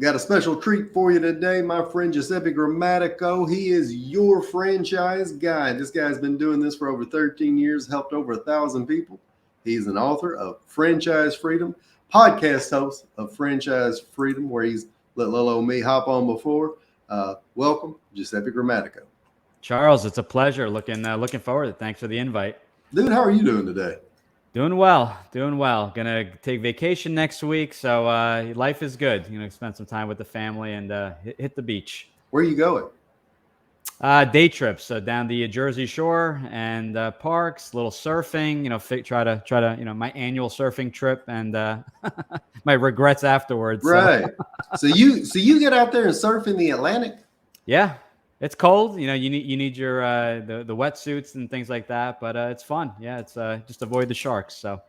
got a special treat for you today. My friend Giuseppe Grammatico, he is your franchise guide. This guy's been doing this for over 13 years, helped over 1,000 people. He's an author of Franchise Freedom, podcast host of Franchise Freedom, where he's let little old me hop on before. Welcome, Giuseppe Grammatico. Charles, it's a pleasure. Looking forward. Thanks for the invite. Dude, how are you doing today? Doing well. Gonna take vacation next week, so life is good. Spend some time with the family and hit the beach. Where are you going? Day trips, so down the Jersey Shore and parks, little surfing. Try to my annual surfing trip and my regrets afterwards. Right. So you get out there and surf in the Atlantic? Yeah. It's cold, you need your the wetsuits and things like that, but it's fun. Yeah, it's just avoid the sharks. So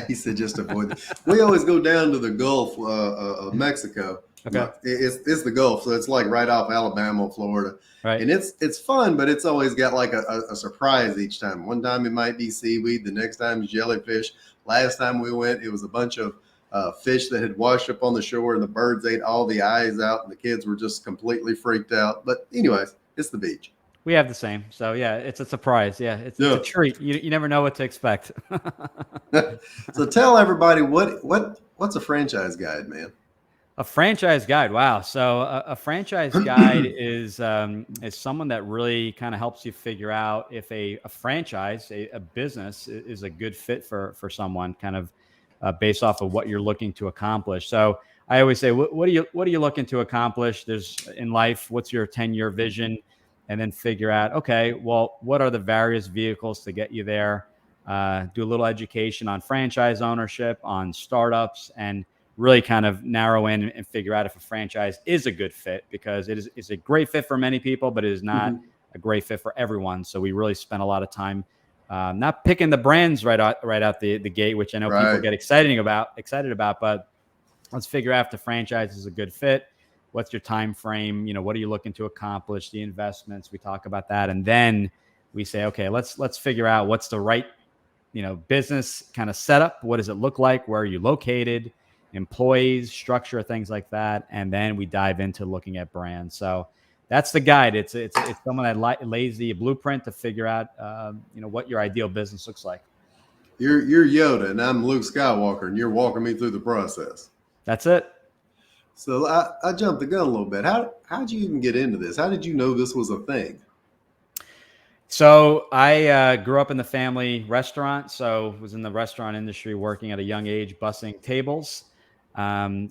he said just avoid. We always go down to the Gulf of Mexico. Okay, it's the Gulf, so it's like right off Alabama, Florida, right? And it's fun, but it's always got like a surprise each time. One time it might be seaweed, the next time is jellyfish. Last time we went, it was a bunch of fish that had washed up on the shore, and the birds ate all the eyes out, and the kids were just completely freaked out. But anyways, it's the beach. We have the same. So yeah, it's a surprise. Yeah, it's a treat. You never know what to expect. So tell everybody what's a franchise guide, man? A franchise guide. Wow. So a franchise guide is someone that really kind of helps you figure out if a franchise, a business is a good fit for someone, kind of based off of what you're looking to accomplish. So I always say, what are you looking to accomplish? There's in life, what's your 10-year vision? And then figure out, okay, well, what are the various vehicles to get you there? Do a little education on franchise ownership, on startups, and really kind of narrow in and figure out if a franchise is a good fit, because it is a great fit for many people, but it is not a great fit for everyone. So we really spend a lot of time not picking the brands right out the gate, which I know people get excited about, but let's figure out if the franchise is a good fit. What's your time frame? What are you looking to accomplish? The investments, we talk about that. And then we say, okay, let's figure out what's the right, business kind of setup. What does it look like? Where are you located? Employees, structure, things like that. And then we dive into looking at brands. So that's the guide. It's someone that lays the blueprint to figure out, what your ideal business looks like. You're Yoda and I'm Luke Skywalker, and you're walking me through the process. That's it. So I jumped the gun a little bit. How'd you even get into this? How did you know this was a thing? So I grew up in the family restaurant. So was in the restaurant industry, working at a young age, bussing tables.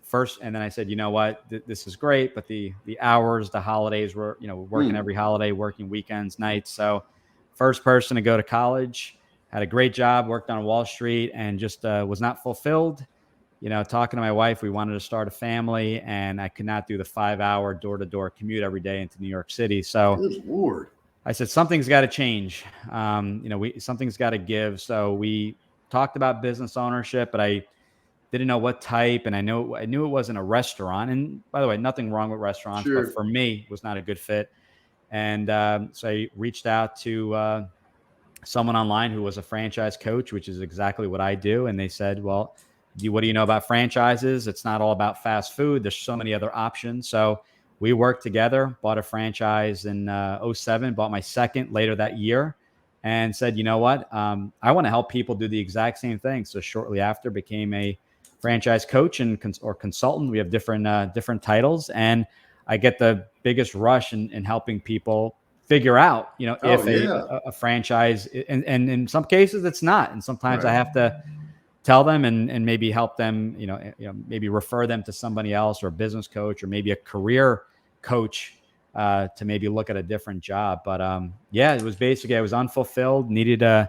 First, and then I said, you know what, this is great, but the hours, the holidays were, working every holiday, working weekends, nights. So first person to go to college, had a great job, worked on Wall Street, and just was not fulfilled. Talking to my wife, we wanted to start a family, and I could not do the 5-hour door-to-door commute every day into New York City. So good Lord. I said, something's got to change. Something's got to give. So we talked about business ownership, but I didn't know what type, and I knew it wasn't a restaurant. And by the way, nothing wrong with restaurants, but for me, it was not a good fit. And so I reached out to someone online who was a franchise coach, which is exactly what I do. And they said, well, what do you know about franchises? It's not all about fast food. There's so many other options. So we worked together, bought a franchise in 2007, bought my second later that year, and said, you know what? I want to help people do the exact same thing. So shortly after, became a franchise coach or consultant. We have different titles, and I get the biggest rush in helping people figure out, a franchise, and in some cases it's not, and sometimes I have to tell them and maybe help them, maybe refer them to somebody else, or a business coach, or maybe a career coach to maybe look at a different job. But it was basically, I was unfulfilled, needed a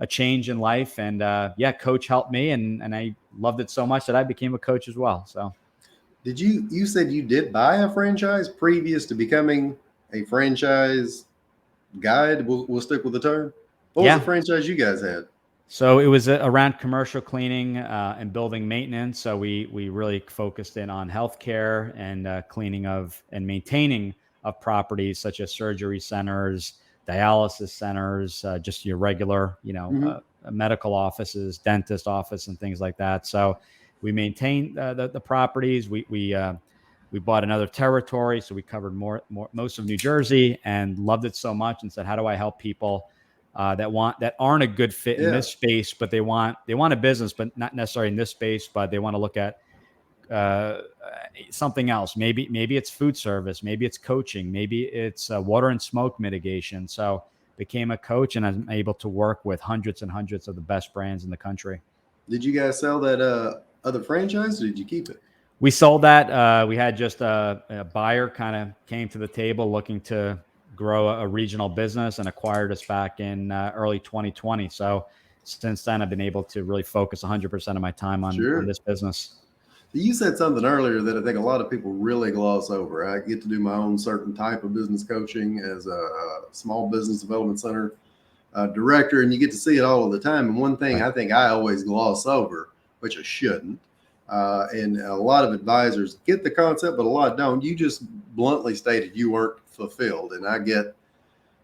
change in life, and coach helped me, and I loved it so much that I became a coach as well. So you said you did buy a franchise previous to becoming a franchise guide? We'll stick with the term. What was the franchise you guys had? So it was around commercial cleaning and building maintenance. So we really focused in on healthcare and cleaning of and maintaining of properties such as surgery centers, dialysis centers, just your regular, medical offices, dentist office, and things like that. So We maintained the properties. We bought another territory, so we covered most of New Jersey, and loved it so much, and said, how do I help people that aren't a good fit in this space, but they want a business, but not necessarily in this space, but they want to look at something else. Maybe it's food service, maybe it's coaching, maybe it's water and smoke mitigation. So became a coach, and I'm able to work with hundreds and hundreds of the best brands in the country. Did you guys sell that other franchise, or did you keep it? We sold that. We had just a buyer kind of came to the table looking to grow a regional business, and acquired us back in early 2020. So since then, I've been able to really focus 100% of my time on this business. You said something earlier that I think a lot of people really gloss over. I get to do my own certain type of business coaching as a small business development center director, and you get to see it all of the time. And one thing I think I always gloss over, which I shouldn't, and a lot of advisors get the concept, but a lot don't. You just bluntly stated you weren't fulfilled. And I get,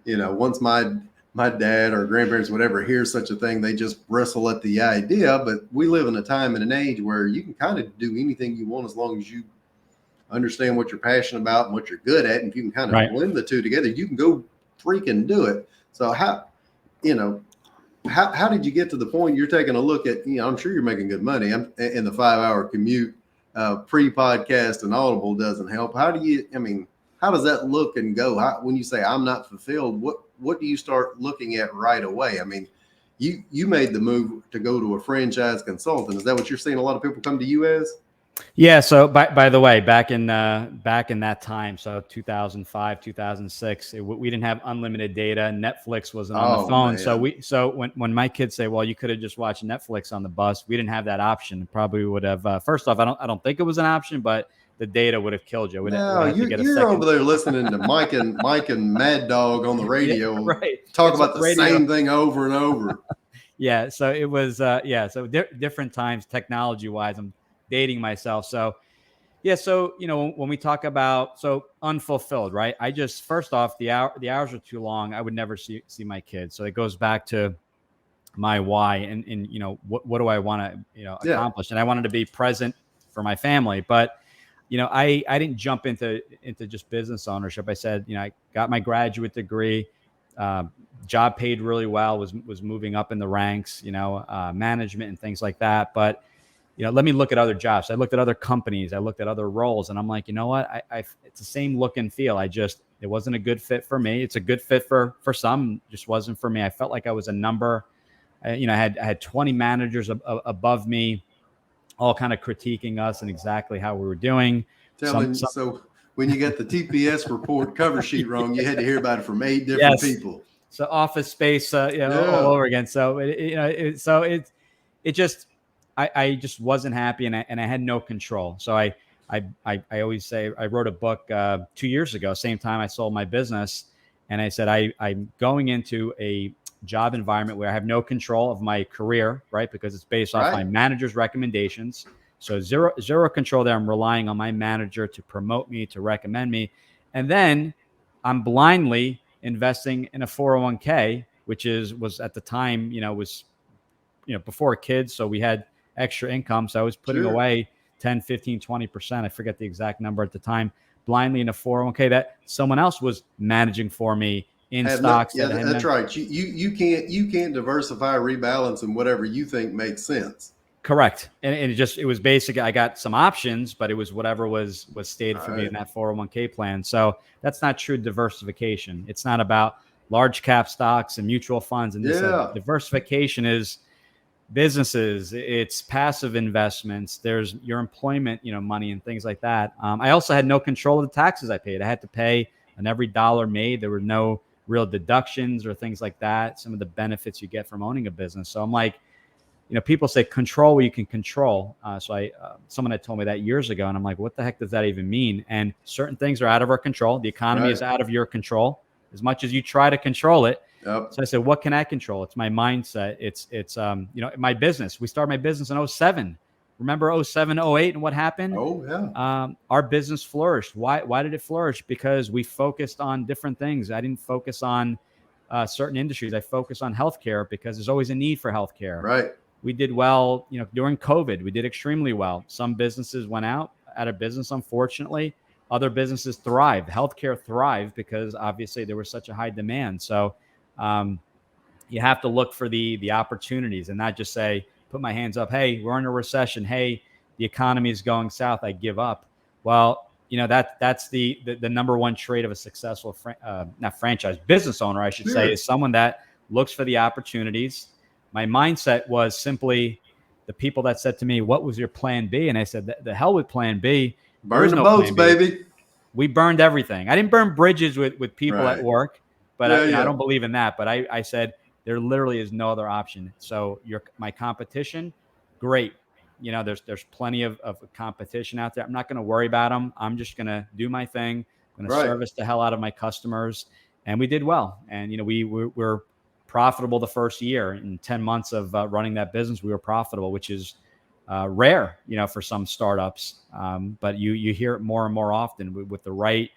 once my dad or grandparents, whatever, hear such a thing, they just bristle at the idea. But we live in a time and an age where you can kind of do anything you want as long as you understand what you're passionate about and what you're good at. And if you can kind of blend the two together, you can go freaking do it. So how did you get to the point you're taking a look at, I'm sure you're making good money. I'm in the 5-hour commute, pre-podcast and Audible doesn't help. How does that look and go? When you say I'm not fulfilled, what do you start looking at right away? I mean, you made the move to go to a franchise consultant. Is that what you're seeing a lot of people come to you as? Yeah. So by the way, back in that time, so 2005, 2006, we didn't have unlimited data. Netflix wasn't on the phone. Man. So when my kids say, well, you could have just watched Netflix on the bus, we didn't have that option. Probably would have, first off, I don't think it was an option, but the data would have killed you. You're over there listening to Mike and Mad Dog on the radio, talk about the same thing over and over. Yeah. So it was, so different times, technology wise. I'm dating myself. So yeah. So, when we talk about, unfulfilled, right? I just, first off, the hours are too long. I would never see my kids. So it goes back to my why and what do I want to, accomplish? And I wanted to be present for my family, but I didn't jump into just business ownership. I said, I got my graduate degree, job paid really well, was moving up in the ranks, management and things like that. But, let me look at other jobs. I looked at other companies. I looked at other roles, and I'm like, you know what? It's the same look and feel. It wasn't a good fit for me. It's a good fit for some, just wasn't for me. I felt like I was a number. I had 20 managers above me, all kind of critiquing us and exactly how we were doing. So when you got the TPS report cover sheet wrong, you had to hear about it from 8 different people. So Office Space, all over again. So I just wasn't happy, and I had no control. So I always say, I wrote a book 2 years ago, same time I sold my business, and I said I'm going into a job environment where I have no control of my career, right? Because it's based off my manager's recommendations. So zero control there. I'm relying on my manager to promote me, to recommend me. And then I'm blindly investing in a 401k, which was at the time, before kids. So we had extra income. So I was putting away 10, 15, 20%. I forget the exact number at the time, blindly in a 401k that someone else was managing for me. In stocks. That's right. You can't diversify, rebalance, and whatever you think makes sense. Correct. And it was basic. I got some options, but it was whatever was stated for me in that 401k plan. So that's not true diversification. It's not about large cap stocks and mutual funds. And diversification is businesses. It's passive investments. There's your employment, money and things like that. I also had no control of the taxes I paid. I had to pay on every dollar made. There were no real deductions or things like that. Some of the benefits you get from owning a business. So I'm like, people say control what you can control. Someone had told me that years ago, and I'm like, what the heck does that even mean? And certain things are out of our control. The economy is out of your control as much as you try to control it. Yep. So I said, what can I control? It's my mindset. It's my business. We started my business in 2007. Remember 2007, 2008 and what happened? Oh, yeah. Our business flourished. Why did it flourish? Because we focused on different things. I didn't focus on certain industries. I focused on healthcare because there's always a need for healthcare. Right. we did well, during COVID, we did extremely well. Some businesses went out of business, unfortunately. Other businesses thrived. Healthcare thrived because obviously there was such a high demand. So you have to look for the opportunities and not just say, put my hands up. Hey, we're in a recession. Hey, the economy is going south. I give up. Well, that's the number one trait of a successful not franchise business owner, I should say, is someone that looks for the opportunities. My mindset was simply the people that said to me, "What was your plan B?" And I said, "The hell with plan B. There Burn is the no boats, plan B." baby. We burned everything. I didn't burn bridges with people at Right. work, but Yeah, I don't believe in that. But I said there literally is no other option. So my competition, great. There's plenty of competition out there. I'm not going to worry about them. I'm just going to do my thing. I'm going to Right. service the hell out of my customers. And we did well. And, we're profitable the first year. In 10 months of running that business, we were profitable, which is rare, for some startups. But you hear it more and more often with the right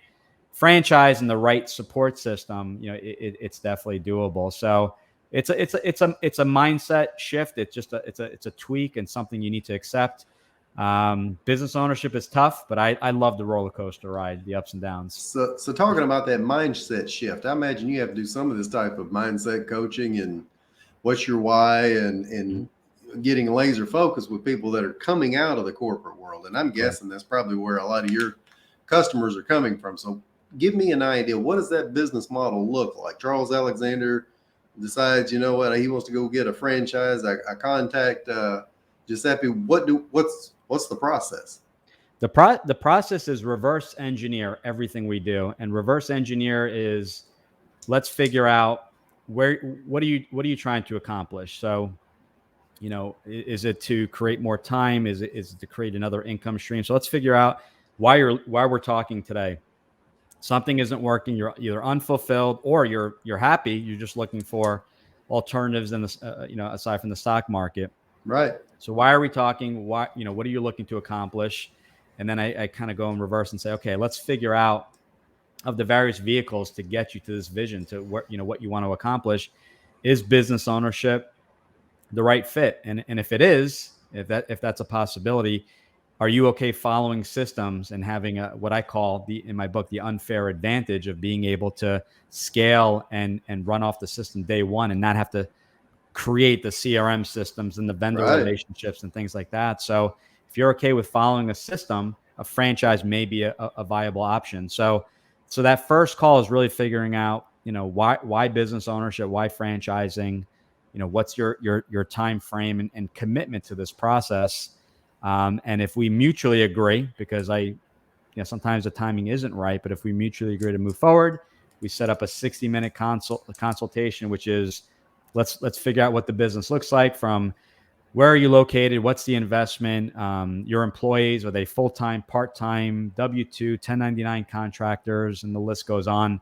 franchise and the right support system. It's definitely doable. So it's a mindset shift. It's just it's a tweak and something you need to accept. Business ownership is tough, but I love the roller coaster ride, the ups and downs. So talking about that mindset shift, I imagine you have to do some of this type of mindset coaching and what's your why and getting laser focused with people that are coming out of the corporate world. And I'm guessing that's probably where a lot of your customers are coming from. So give me an idea. What does that business model look like? Charles Alexander decides, he wants to go get a franchise. I contact Giuseppe. What's the process? The process is reverse engineer everything we do. And reverse engineer is, let's figure out what are you trying to accomplish? So, is it to create more time? Is it to create another income stream? So let's figure out why we're talking today. Something isn't working. You're either unfulfilled or you're happy. You're just looking for alternatives in this, aside from the stock market. Right. So why are we talking? Why, what are you looking to accomplish? And then I kind of go in reverse and say, okay, let's figure out of the various vehicles to get you to this vision, to what you want to accomplish. Is business ownership the right fit? And if it is, if that's a possibility, are you okay following systems and having what I call in my book, the unfair advantage of being able to scale and run off the system day one and not have to create the CRM systems and the vendor relationships and things like that. So if you're okay with following a system, a franchise may be a viable option. So that first call is really figuring out, why business ownership, why franchising, what's your time frame and commitment to this process. And if we mutually agree, because sometimes the timing isn't right, but if we mutually agree to move forward, we set up a 60-minute consultation, which is let's figure out what the business looks like. From where are you located? What's the investment? Your employees, are they full-time, part-time, W-2, 1099 contractors, and the list goes on.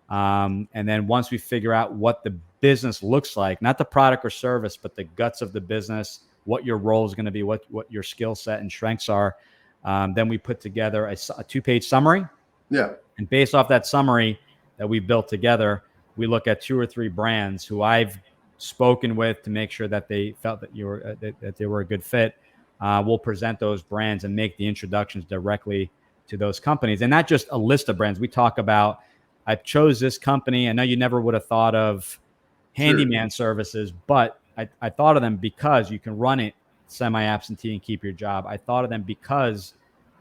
And then once we figure out what the business looks like, not the product or service, but the guts of the business, what your role is going to be, what your skill set and strengths are, then we put together a 2-page summary. Yeah. And based off that summary that we built together, we look at 2 or 3 brands who I've spoken with to make sure that they felt that that they were a good fit. We'll present those brands and make the introductions directly to those companies, and not just a list of brands. We talk about, I chose this company. I know you never would have thought of handyman services, but I thought of them because you can run it semi-absentee and keep your job. I thought of them because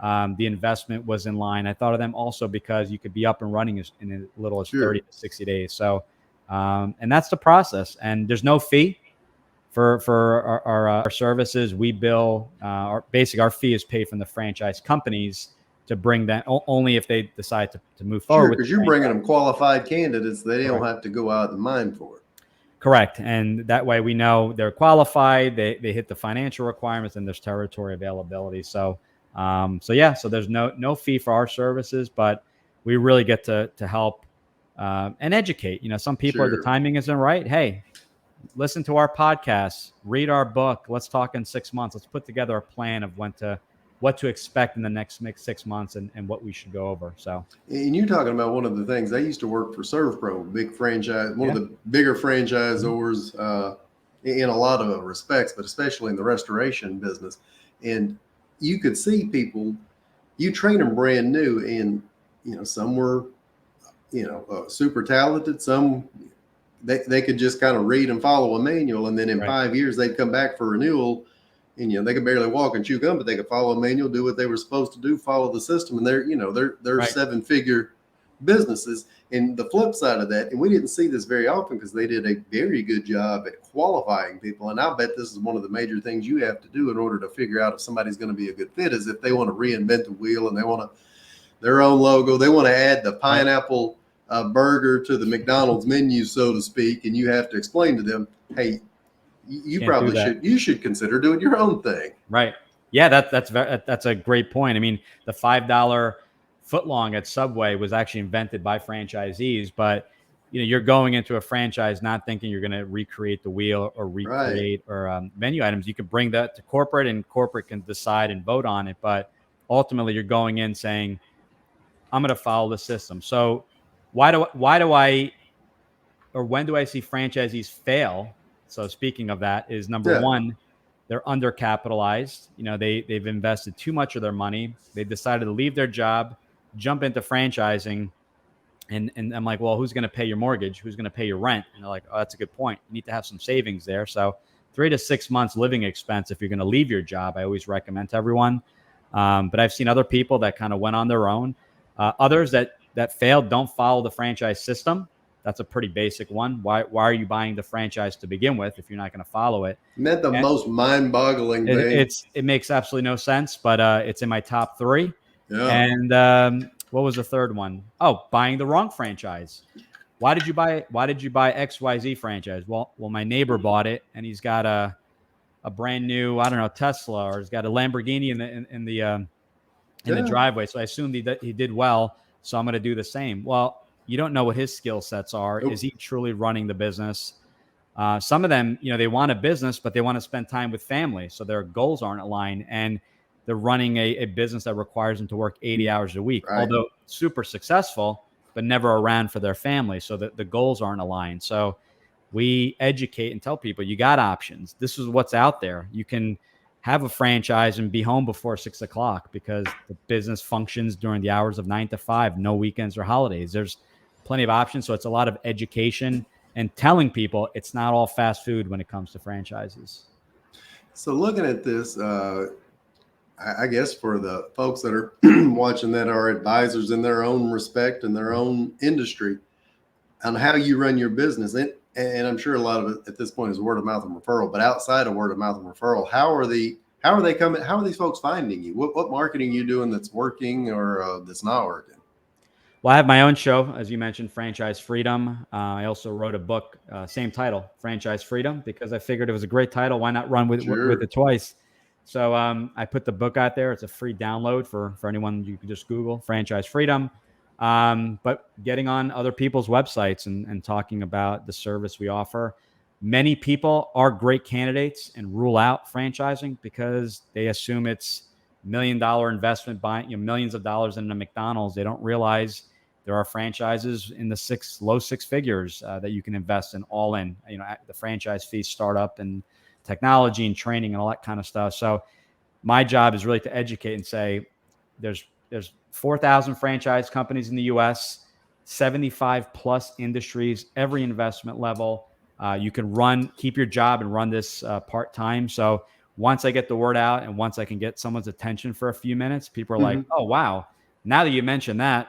the investment was in line. I thought of them also because you could be up and running in as little as 30 to 60 days. So, and that's the process. And there's no fee for our services. We bill our fee is paid from the franchise companies to bring that only if they decide to move forward. Sure, because you're bringing them qualified candidates. They don't have to go out and mine for it. Correct. And that way we know they're qualified, they hit the financial requirements, and there's territory availability. So there's no fee for our services, but we really get to help and educate. Some people, the timing isn't right. Hey, listen to our podcast, read our book. Let's talk in 6 months. Let's put together a plan of what to expect in the next 6 months and what we should go over. So, and you're talking about one of the things. I used to work for ServPro, big franchise, one of the bigger franchisors in a lot of respects, but especially in the restoration business. And you could see people, you train them brand new, and some were super talented. Some they could just kind of read and follow a manual, and then in Right. 5 years they'd come back for renewal, and they could barely walk and chew gum, but they could follow a manual, do what they were supposed to do, follow the system, and they're Right. 7-figure businesses. And the flip side of that, and we didn't see this very often because they did a very good job at qualifying people, and I'll bet this is one of the major things you have to do in order to figure out if somebody's going to be a good fit, is if they want to reinvent the wheel and they want their own logo, they want to add the pineapple burger to the McDonald's menu, so to speak, and you have to explain to them, hey, you should consider doing your own thing. Right. Yeah, that's a great point. I mean, the $5 footlong at Subway was actually invented by franchisees, but you're going into a franchise not thinking you're going to recreate the wheel or recreate or menu items. You can bring that to corporate, and corporate can decide and vote on it. But ultimately, you're going in saying, I'm going to follow the system. So why do I, or when do I see franchisees fail? So speaking of that, is number one, they're undercapitalized. They've invested too much of their money. They decided to leave their job, jump into franchising. And I'm like, well, who's going to pay your mortgage? Who's going to pay your rent? And they're like, oh, that's a good point. You need to have some savings there. So 3 to 6 months living expense if you're going to leave your job, I always recommend to everyone. But I've seen other people that kind of went on their own. Others that failed don't follow the franchise system. That's a pretty basic one. Why are you buying the franchise to begin with if you're not going to follow it? Isn't that the most mind-boggling thing? It makes absolutely no sense, but it's in my top 3. Yeah. And what was the third one? Oh, buying the wrong franchise. Why did you buy XYZ franchise? Well, my neighbor bought it, and he's got a brand new, I don't know, Tesla, or he's got a Lamborghini in the driveway. So I assumed he did well. So I'm going to do the same. Well, you don't know what his skill sets are. Nope. Is he truly running the business? Some of them, they want a business, but they want to spend time with family. So their goals aren't aligned, and they're running a business that requires them to work 80 hours a week, although super successful, but never around for their family. So that the goals aren't aligned. So we educate and tell people, you got options. This is what's out there. You can have a franchise and be home before 6 o'clock because the business functions during the hours of 9 to 5, no weekends or holidays. There's plenty of options. So it's a lot of education and telling people it's not all fast food when it comes to franchises. So looking at this, I guess for the folks that are watching that are advisors in their own respect and their own industry on how you run your business, and I'm sure a lot of it at this point is word of mouth and referral, but outside of word of mouth and referral, how are they coming? How are these folks finding you? What marketing are you doing that's working or that's not working? Well, I have my own show, as you mentioned, Franchise Freedom. I also wrote a book, same title, Franchise Freedom, because I figured it was a great title. Why not run with it twice? So I put the book out there. It's a free download for anyone. You can just Google Franchise Freedom. But getting on other people's websites and talking about the service we offer. Many people are great candidates and rule out franchising because they assume it's $1 million investment buying millions of dollars in a McDonald's. They don't realize there are franchises in the low six figures that you can invest in all in. The franchise fees, startup and technology and training and all that kind of stuff. So my job is really to educate and say there's 4,000 franchise companies in the U.S., 75 plus industries, every investment level. You can keep your job and run this part-time. So once I get the word out and once I can get someone's attention for a few minutes, people are like, oh, wow, now that you mentioned that,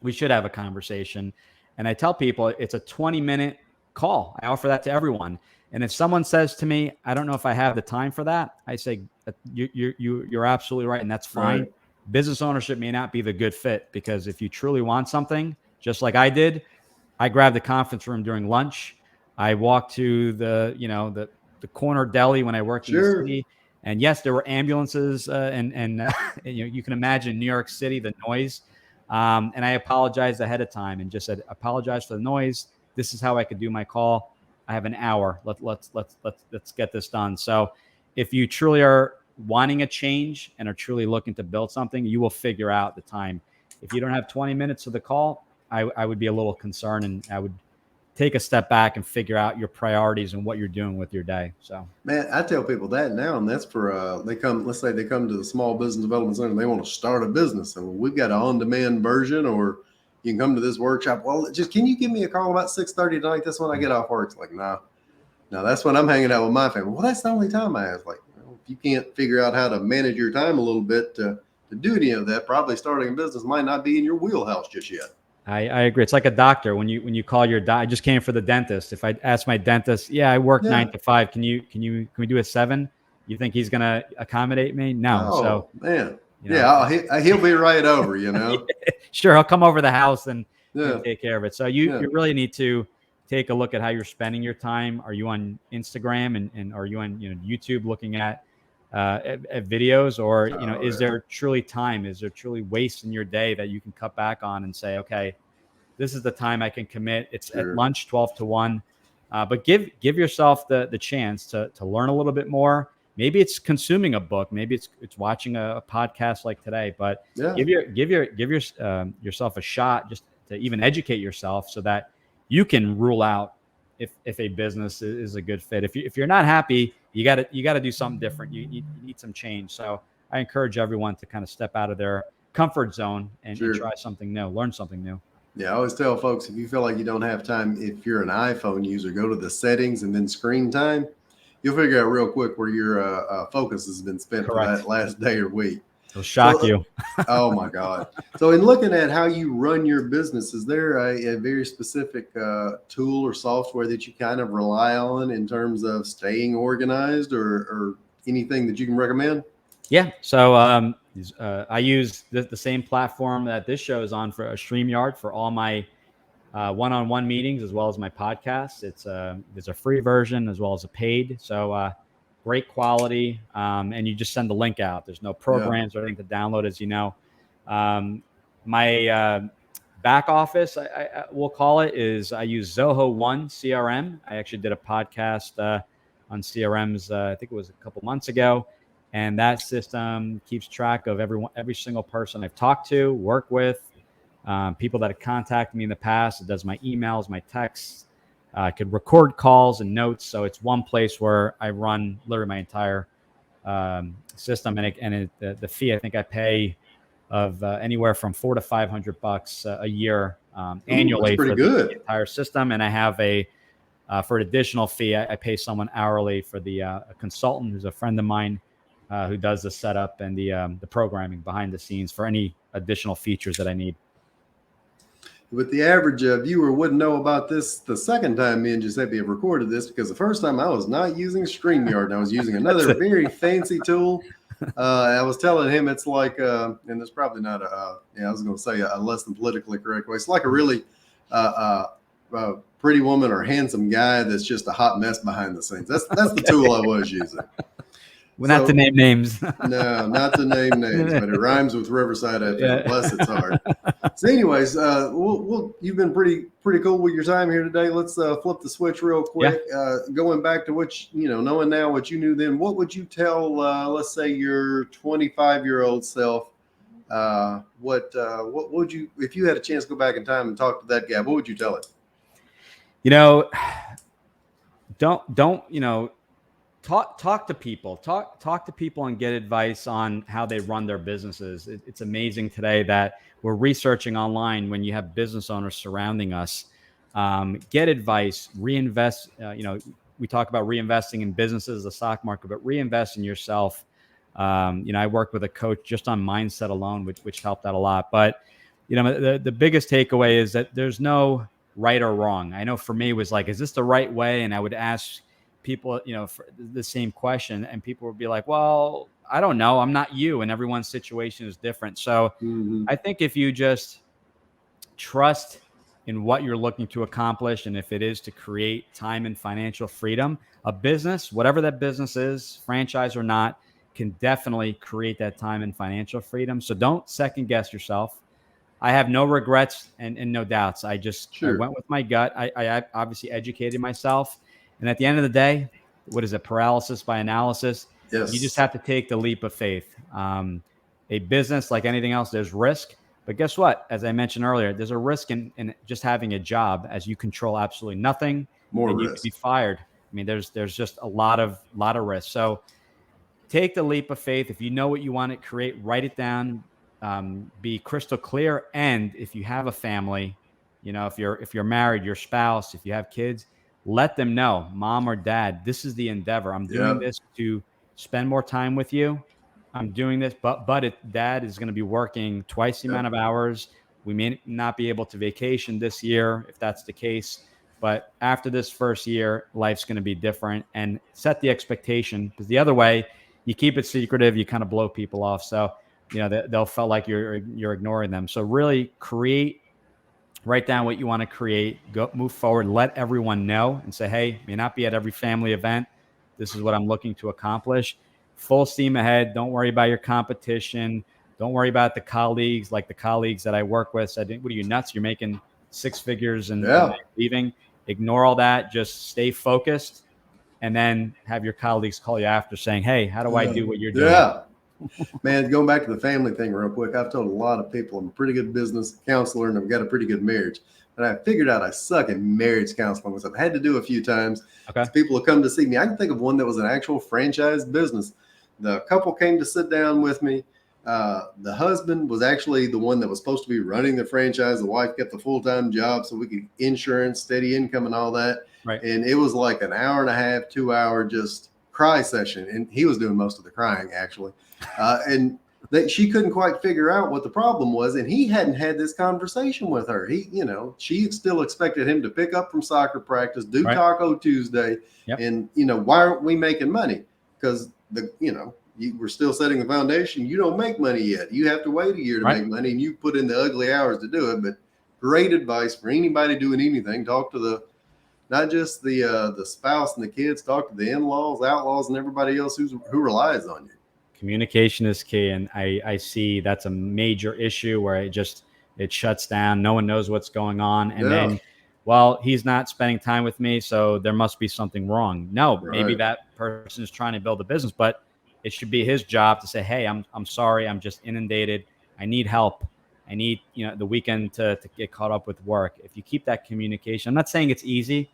we should have a conversation. And I tell people it's a 20-minute call. I offer that to everyone. And if someone says to me, I don't know if I have the time for that, I say, you're absolutely right. And that's fine. Right. Business ownership may not be the good fit because if you truly want something, just like I did, I grabbed the conference room during lunch. I walked to the corner deli when I worked in the city. And yes, there were ambulances and you can imagine New York City, the noise. And I apologized ahead of time and just said, apologize for the noise. This is how I could do my call. I have an hour. Let's get this done. So if you truly are wanting a change and are truly looking to build something, you will figure out the time. If you don't have 20 minutes of the call, I would be a little concerned and I would take a step back and figure out your priorities and what you're doing with your day. So, man, I tell people that now, and that's for let's say they come to the Small Business Development Center and they want to start a business, and we've got an on-demand version, or you can come to this workshop. Well, just can you give me a call about 6:30 tonight? That's when I get off work. It's like, no, that's when I'm hanging out with my family. Well, that's the only time I have. Like, if you can't figure out how to manage your time a little bit to do any of that, probably starting a business might not be in your wheelhouse just yet. I agree. It's like a doctor when you call your I just came for the dentist. If I ask my dentist, I work 9 to 5. Can we do a 7? You think he's gonna accommodate me? No. Oh, so man, he'll be right over. Sure, he'll come over the house and take care of it. So you really need to take a look at how you're spending your time. Are you on Instagram and are you on YouTube looking at videos, or is there truly time? Is there truly waste in your day that you can cut back on and say, okay, this is the time I can commit. It's at lunch, 12 to 1. But give yourself the chance to learn a little bit more. Maybe it's consuming a book. Maybe it's watching a podcast like today. But give yourself a shot just to even educate yourself so that you can rule out if a business is a good fit. If you're not happy, you got to do something different. You need some change. So I encourage everyone to kind of step out of their comfort zone and try something new, learn something new. Yeah, I always tell folks, if you feel like you don't have time, if you're an iPhone user, go to the settings and then screen time. You'll figure out real quick where your focus has been spent for that last day or week. It'll shock you. Oh, my God. So in looking at how you run your business, is there a very specific tool or software that you kind of rely on in terms of staying organized, or anything that you can recommend? Yeah. So I use the same platform that this show is on, for a StreamYard, for all my one-on-one meetings as well as my podcasts. There's a free version as well as a paid. So great quality, and you just send the link out. There's no programs or anything to download, as you know. My back office, we'll call it, is I use Zoho One CRM. I actually did a podcast on CRMs, I think it was a couple months ago. And that system keeps track of every single person I've talked to, work with, people that have contacted me in the past. It does my emails, my texts. I could record calls and notes. So it's one place where I run literally my entire system. And the fee, I think I pay of anywhere from $400 to $500 a year annually for the entire system. And I have for an additional fee, I pay someone hourly for a consultant who's a friend of mine, who does the setup and the programming behind the scenes for any additional features that I need. But the average viewer wouldn't know about this the second time me and Giuseppe have recorded this, because the first time I was not using StreamYard and I was using another very fancy tool. I was telling him it's like, and there's probably not I was going to say a less than politically correct way. It's like a really pretty woman or handsome guy that's just a hot mess behind the scenes. That's the tool I was using. Not to name names. No, not to name names, but it rhymes with Riverside FM. Yeah. Bless its heart. So anyways, you've been pretty cool with your time here today. Let's flip the switch real quick. Going back to what knowing now what you knew then, what would you tell, let's say, your 25-year-old self? What would you, if you had a chance to go back in time and talk to that guy, what would you tell him? Don't talk to people, talk to people and get advice on how they run their businesses. It's amazing today that we're researching online when you have business owners surrounding us. Get advice, reinvest. We talk about reinvesting in businesses, the stock market, but reinvest in yourself. I worked with a coach just on mindset alone, which helped out a lot. But the biggest takeaway is that there's no right or wrong. I know for me it was like, is this the right way? And I would ask people, for the same question, and people would be like, well, I don't know. I'm not you. And everyone's situation is different. So I think if you just trust in what you're looking to accomplish, and if it is to create time and financial freedom, a business, whatever that business is, franchise or not, can definitely create that time and financial freedom. So don't second guess yourself. I have no regrets and no doubts. I went with my gut. I obviously educated myself. And at the end of the day, what is it? Paralysis by analysis. Yes. You just have to take the leap of faith. A business, like anything else, there's risk, But guess what? As I mentioned earlier, there's a risk in just having a job, as you control absolutely nothing, More and you could risk. be fired. I mean, there's just a lot of risk. So take the leap of faith. If you know what you want to create, write it down. Be crystal clear. And if you have a family, if you're married, your spouse, if you have kids, let them know, mom or dad, this is the endeavor. I'm doing Yep. this to spend more time with you. I'm doing this, but dad is going to be working twice the Yep. amount of hours. We may not be able to vacation this year if that's the case. But after this first year, life's going to be different, and set the expectation, because the other way, you keep it secretive, you kind of blow people off. So, they'll feel like you're ignoring them. So really write down what you want to create, move forward, let everyone know and say, hey, may not be at every family event. This is what I'm looking to accomplish. Full steam ahead. Don't worry about your competition. Don't worry about the colleagues, like the colleagues that I work with said, what are you, nuts? You're making six figures and Yeah. leaving. Ignore all that. Just stay focused. And then have your colleagues call you after saying, hey, how do I do what you're doing? Yeah. Man, going back to the family thing real quick, I've told a lot of people I'm a pretty good business counselor and I've got a pretty good marriage. But I figured out I suck at marriage counseling, which I've had to do a few times. Okay. People will come to see me. I can think of one that was an actual franchise business. The couple came to sit down with me. The husband was actually the one that was supposed to be running the franchise. The wife kept the full-time job so we could insurance, steady income, and all that. Right. And it was like an hour and a half, 2 hour just cry session. And he was doing most of the crying, actually. And that she couldn't quite figure out what the problem was. And he hadn't had this conversation with her. She still expected him to pick up from soccer practice, do Right. Taco Tuesday. Yep. And, why aren't we making money? Because we're still setting the foundation. You don't make money yet. You have to wait a year to Right. make money, and you put in the ugly hours to do it. But great advice for anybody doing anything. Talk to not just the spouse and the kids, talk to the in-laws, outlaws, and everybody else who relies on you. Communication is key. And I see that's a major issue where it shuts down. No one knows what's going on. And then, well, he's not spending time with me, so there must be something wrong. No, maybe that person is trying to build a business, but it should be his job to say, hey, I'm sorry, I'm just inundated. I need help. I need, the weekend to get caught up with work. If you keep that communication, I'm not saying it's easy.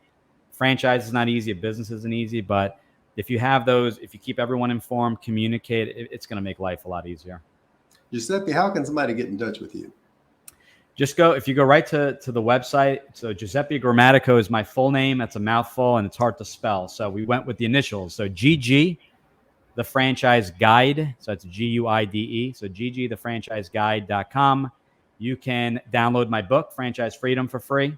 Franchise is not easy. A business isn't easy, but if you have those, if you keep everyone informed, communicate, it's going to make life a lot easier. Giuseppe, how can somebody get in touch with you? If you go right to the website. So Giuseppe Grammatico is my full name. That's a mouthful and it's hard to spell. So we went with the initials. So GG, the franchise guide. So it's GUIDE. So GG, the franchise guide.com. You can download my book, Franchise Freedom, for free.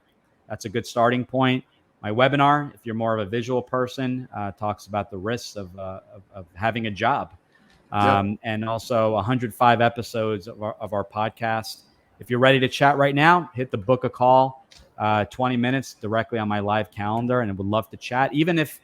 That's a good starting point. My webinar, if you're more of a visual person, talks about the risks of having a job. And also 105 episodes of our podcast. If you're ready to chat right now, hit the book a call, 20 minutes directly on my live calendar, and I would love to chat. Even if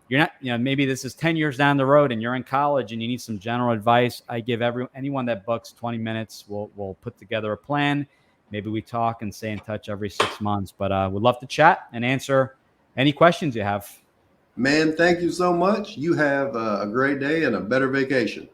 you're not, maybe this is 10 years down the road and you're in college and you need some general advice, I give anyone that books 20 minutes, we'll put together a plan. Maybe we talk and stay in touch every 6 months, but we'd love to chat and answer any questions you have. Man, thank you so much. You have a great day and a better vacation.